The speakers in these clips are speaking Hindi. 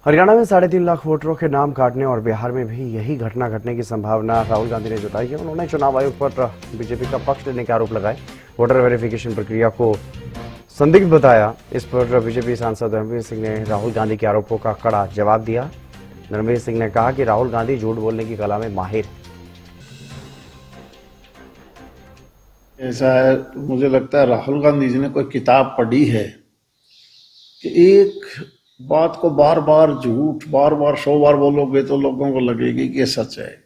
हरियाणा में 3.5 लाख वोटरों के नाम काटने और बिहार में भी यही घटना घटने की संभावना राहुल गांधी ने जताई है। उन्होंने चुनाव आयोग पर बीजेपी का पक्ष लेने के आरोप लगाए। वोटर वेरिफिकेशन प्रक्रिया को संदिग्ध बताया। इस पर बीजेपी सांसद रणवीर सिंह ने राहुल गांधी के आरोपों का कड़ा जवाब दिया। रणवीर सिंह ने कहा कि राहुल गांधी झूठ बोलने की कला में माहिर। ऐसा है, मुझे लगता है राहुल गांधी जी ने कोई किताब पढ़ी है कि एक बात को बार बार झूठ बार 100 बार बोलोगे तो लोगों को लगेगी कि ये सच है,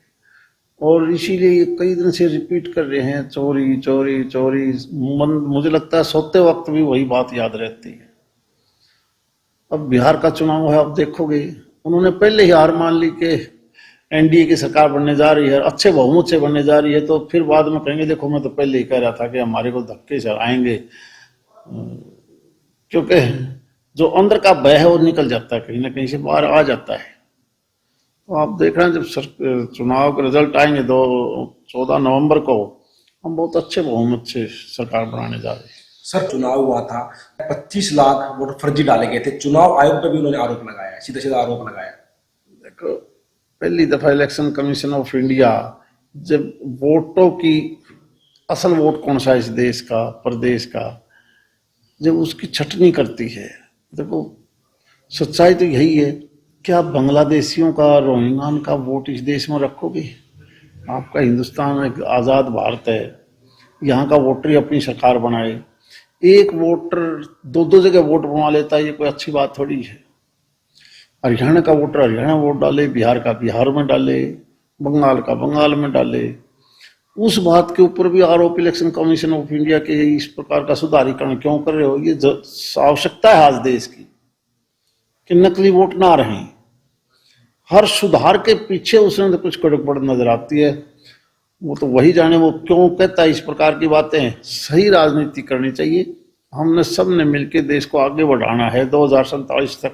और इसीलिए ये कई दिन से रिपीट कर रहे हैं, चोरी चोरी चोरी। मुझे लगता है सोते वक्त भी वही बात याद रहती है। अब बिहार का चुनाव है, अब देखोगे उन्होंने पहले ही हार मान ली कि एनडीए की सरकार बनने जा रही है, अच्छे बहुमत से बनने जा रही है, तो फिर बाद में कहेंगे देखो मैं तो पहले ही कह रहा था कि हमारे को धक्के से आएंगे। क्योंकि जो अंदर का भय है वो निकल जाता है, कहीं ना कहीं से बाहर आ जाता है। तो आप देख रहे हैं जब चुनाव के रिजल्ट आएंगे 14 नवंबर को, हम बहुत अच्छे बहुमत से सरकार बनाने जा रहे हैं। सर, चुनाव हुआ था, 25 लाख वोट फर्जी डाले गए थे। चुनाव आयोग पर भी उन्होंने आरोप लगाया, सीधा सीधा आरोप लगाया। देखो, पहली दफा इलेक्शन कमीशन ऑफ इंडिया जब वोटों की असल वोट कौन सा है इस देश का, प्रदेश का, जब उसकी छटनी करती है, देखो सच्चाई तो यही है कि आप बांग्लादेशियों का, रोहिंग्या का वोट इस देश में रखोगे? आपका हिंदुस्तान एक आज़ाद भारत है, यहाँ का वोटर ही अपनी सरकार बनाए। एक वोटर दो जगह वोट बनवा लेता है, ये कोई अच्छी बात थोड़ी है। हरियाणा का वोटर हरियाणा वोट डाले, बिहार का बिहार में डाले, बंगाल का बंगाल में डाले। उस बात के ऊपर भी आरोप इलेक्शन कमीशन ऑफ इंडिया के इस प्रकार का सुधारीकरण क्यों कर रहे हो? ये आवश्यकता है आज देश की कि नकली वोट ना रहें। हर सुधार के पीछे उसने तो कुछ गड़बड़ नजर आती है। वो तो वही जाने वो क्यों कहता है इस प्रकार की बातें। सही राजनीति करनी चाहिए। हमने सबने मिलकर देश को आगे बढ़ाना है 2047 तक।